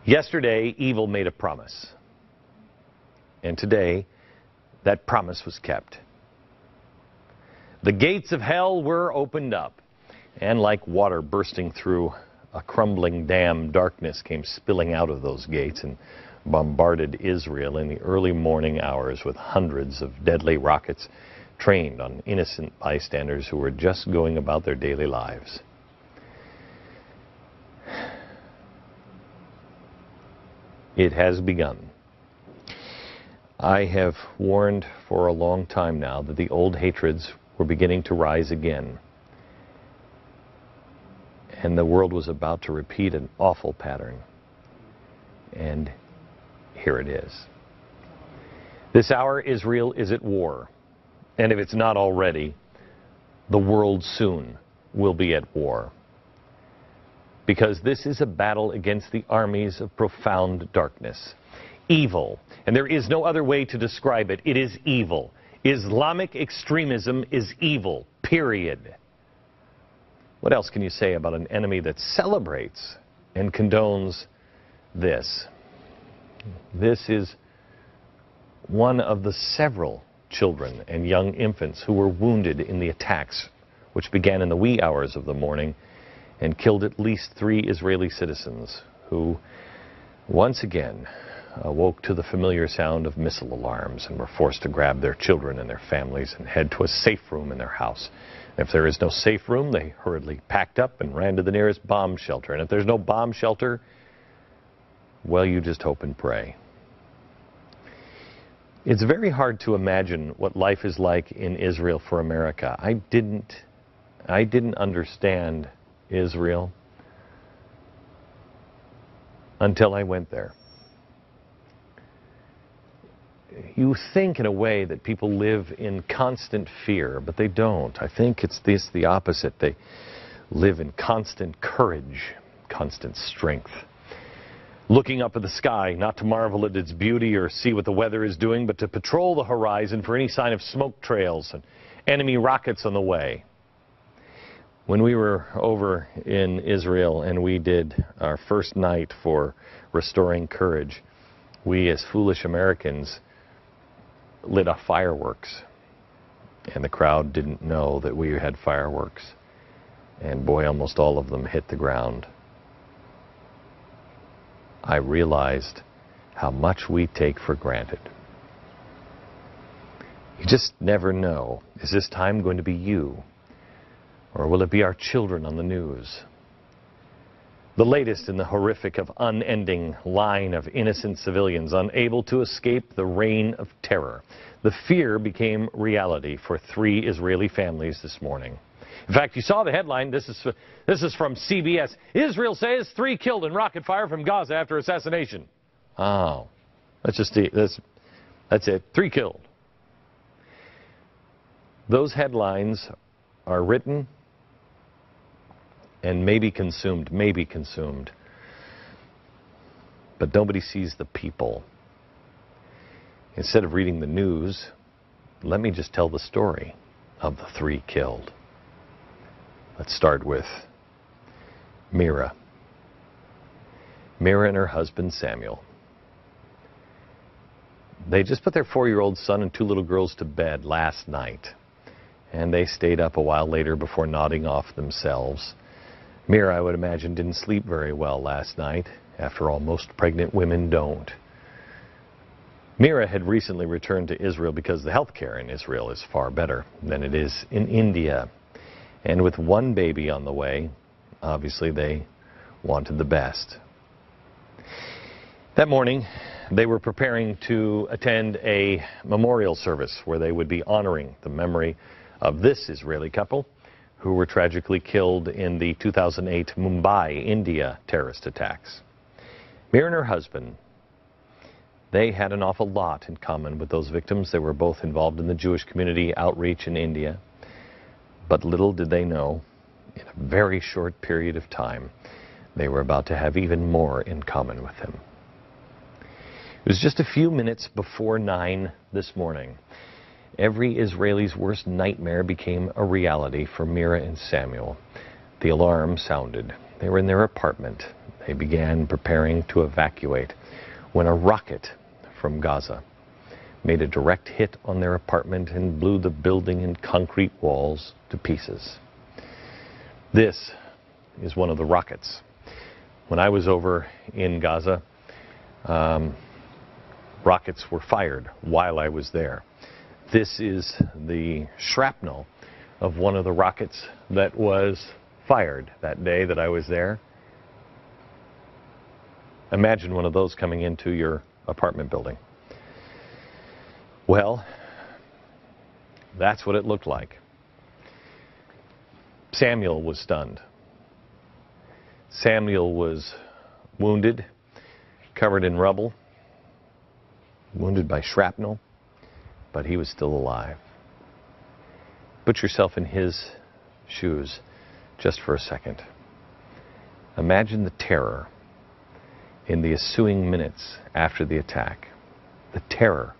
Yesterday, evil made a promise. And today, that promise was kept. The gates of hell were opened up, and like water bursting through a crumbling dam, darkness came spilling out of those gates and bombarded Israel in the early morning hours with hundreds of deadly rockets trained on innocent bystanders who were just going about their daily lives. It has begun. I have warned for a long time now that the old hatreds were beginning to rise again. And the world was about to repeat an awful pattern. And here it is. This hour, Israel is at war. And if it's not already, the world soon will be at war. Because this is a battle against the armies of profound darkness. Evil. And there is no other way to describe it. It is evil. Islamic extremism is evil. Period. What else can you say about an enemy that celebrates and condones this? This is one of the several children and young infants who were wounded in the attacks which began in the wee hours of the morning and killed at least 3 Israeli citizens who once again awoke to the familiar sound of missile alarms and were forced to grab their children and their families and head to a safe room in their house. If there is no safe room, they hurriedly packed up and ran to the nearest bomb shelter. And if there's no bomb shelter, well, you just hope and pray. It's very hard to imagine what life is like in Israel for America. I didn't understand Israel until I went there. You think in a way that people live in constant fear, but they don't. I think it's the opposite. They live in constant courage, constant strength. Looking up at the sky, not to marvel at its beauty or see what the weather is doing, but to patrol the horizon for any sign of smoke trails and enemy rockets on the way. When we were over in Israel and we did our first night for Restoring Courage, we as foolish Americans lit off fireworks, and the crowd didn't know that we had fireworks, and boy, almost all of them hit the ground. I realized how much we take for granted. You just never know. Is this time going to be you, or will it be our children on the news? The latest in the horrific of unending line of innocent civilians unable to escape the reign of terror. The fear became reality for 3 Israeli families this morning. In fact, you saw the headline. This is from CBS. Israel says 3 killed in rocket fire from Gaza after assassination. Oh, that's it. 3 killed. Those headlines are written and maybe consumed. But nobody sees the people. Instead of reading the news, let me just tell the story of the 3 killed. Let's start with Mira. Mira and her husband Samuel. They just put their 4-year-old son and 2 little girls to bed last night. And they stayed up a while later before nodding off themselves. Mira, I would imagine, didn't sleep very well last night. After all, most pregnant women don't. Mira had recently returned to Israel because the health care in Israel is far better than it is in India. And with 1 baby on the way, obviously they wanted the best. That morning, they were preparing to attend a memorial service where they would be honoring the memory of this Israeli couple who were tragically killed in the 2008 Mumbai, India terrorist attacks. Mira and her husband, they had an awful lot in common with those victims. They were both involved in the Jewish community outreach in India. But little did they know, in a very short period of time, they were about to have even more in common with him. It was just a few minutes before 9 this morning. Every Israeli's worst nightmare became a reality for Mira and Samuel. The alarm sounded. They were in their apartment. They began preparing to evacuate when a rocket from Gaza made a direct hit on their apartment and blew the building and concrete walls to pieces. This is one of the rockets. When I was over in Gaza, rockets were fired while I was there. This is the shrapnel of one of the rockets that was fired that day that I was there. Imagine one of those coming into your apartment building. Well, that's what it looked like. Samuel was stunned. Samuel was wounded, covered in rubble, wounded by shrapnel, but he was still alive. Put yourself in his shoes just for a second. Imagine the terror in the ensuing minutes after the attack. The terror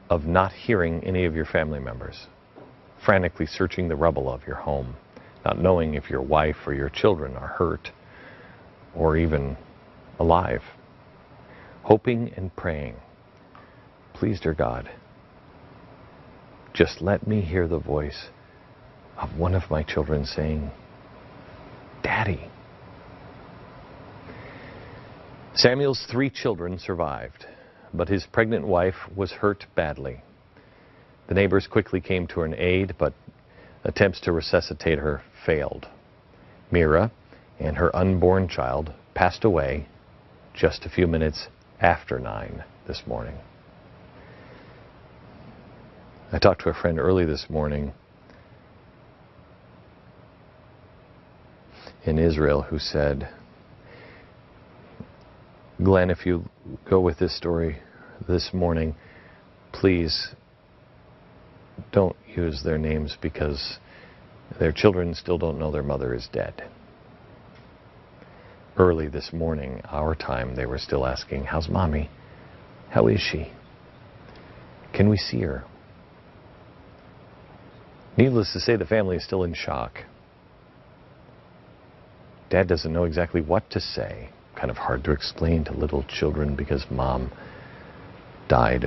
of not hearing any of your family members, frantically searching the rubble of your home, not knowing if your wife or your children are hurt or even alive, hoping and praying, please, dear God, just let me hear the voice of one of my children saying, Daddy. Samuel's 3 children survived, but his pregnant wife was hurt badly. The neighbors quickly came to her aid, but attempts to resuscitate her failed. Mira and her unborn child passed away just a few minutes after 9 this morning. I talked to a friend early this morning in Israel who said, Glenn, if you go with this story this morning, please don't use their names because their children still don't know their mother is dead. Early this morning, our time, they were still asking, how's Mommy? How is she? Can we see her? Needless to say, the family is still in shock. Dad doesn't know exactly what to say. Kind of hard to explain to little children because Mom died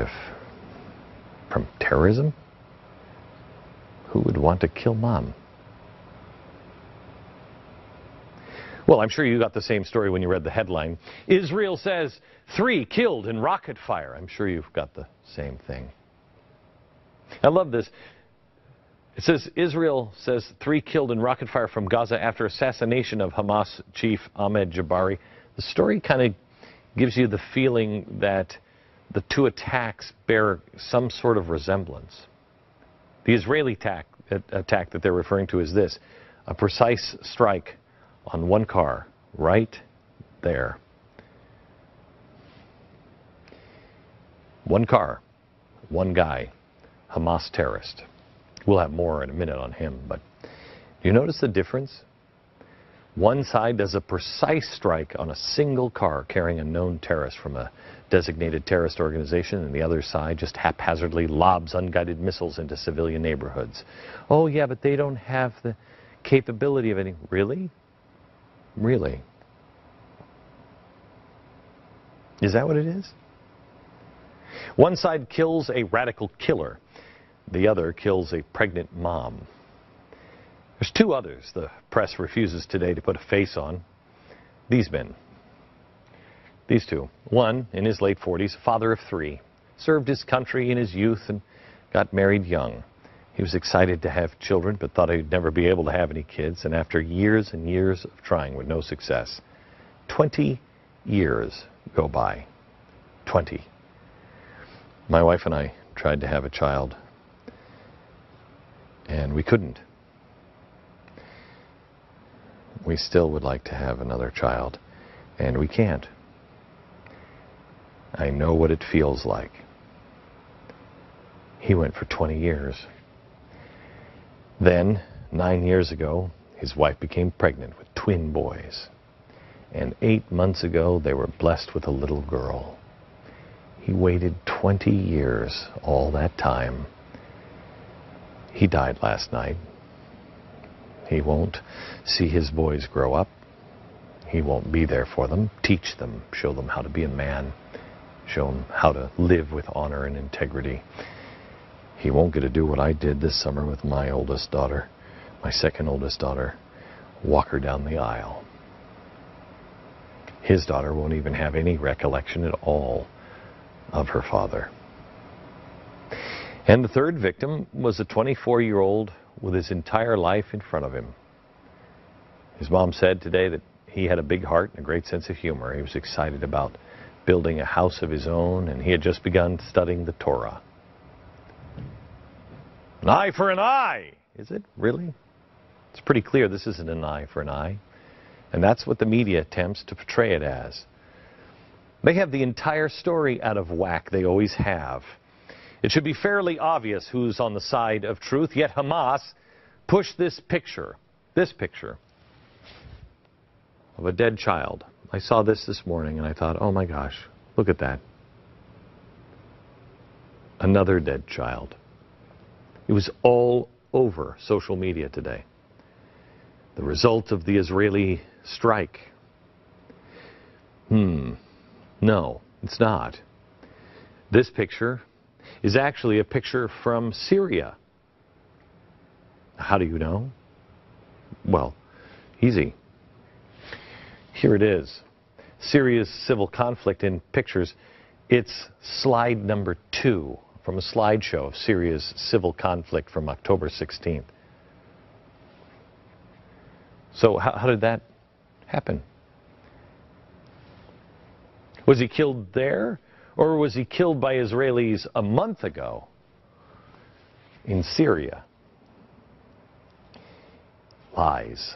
from terrorism. Who would want to kill Mom? Well, I'm sure you got the same story when you read the headline. Israel says 3 killed in rocket fire. I'm sure you've got the same thing. I love this. It says Israel says 3 killed in rocket fire from Gaza after assassination of Hamas chief Ahmed Jabari. The story kind of gives you the feeling that the 2 attacks bear some sort of resemblance. The Israeli attack that they're referring to is this: a precise strike on one car right there. One car, one guy, Hamas terrorist. We'll have more in a minute on him, but do you notice the difference? One side does a precise strike on a single car carrying a known terrorist from a designated terrorist organization, and the other side just haphazardly lobs unguided missiles into civilian neighborhoods. Oh yeah, but they don't have the capability of any... Really? Really? Is that what it is? One side kills a radical killer. The other kills a pregnant mom. There's 2 others the press refuses today to put a face on. These men. These 2. One, in his late 40s, father of 3, served his country in his youth and got married young. He was excited to have children, but thought he'd never be able to have any kids. And after years and years of trying with no success, 20 years go by. 20. My wife and I tried to have a child, and we couldn't. We still would like to have another child, and we can't. I know what it feels like. He went for 20 years. Then, 9 years ago, his wife became pregnant with twin boys. And 8 months ago, they were blessed with a little girl. He waited 20 years, all that time. He died last night. He won't see his boys grow up. He won't be there for them. Teach them. Show them how to be a man. Show them how to live with honor and integrity. He won't get to do what I did this summer with my oldest daughter, my second oldest daughter, walk her down the aisle. His daughter won't even have any recollection at all of her father. And the third victim was a 24-year-old with his entire life in front of him. His mom said today that he had a big heart and a great sense of humor. He was excited about building a house of his own, and he had just begun studying the Torah. An eye for an eye! Is it really? It's pretty clear this isn't an eye for an eye. And that's what the media attempts to portray it as. They have the entire story out of whack. They always have. It should be fairly obvious who's on the side of truth, yet Hamas pushed this picture of a dead child. I saw this morning and I thought, oh my gosh, look at that. Another dead child. It was all over social media today. The result of the Israeli strike. No, it's not. This picture is actually a picture from Syria. How do you know? Well, easy. Here it is. Syria's civil conflict in pictures. It's slide number 2 from a slideshow of Syria's civil conflict from October 16th. So how did that happen? Was he killed there? Or was he killed by Israelis a month ago in Syria? Lies.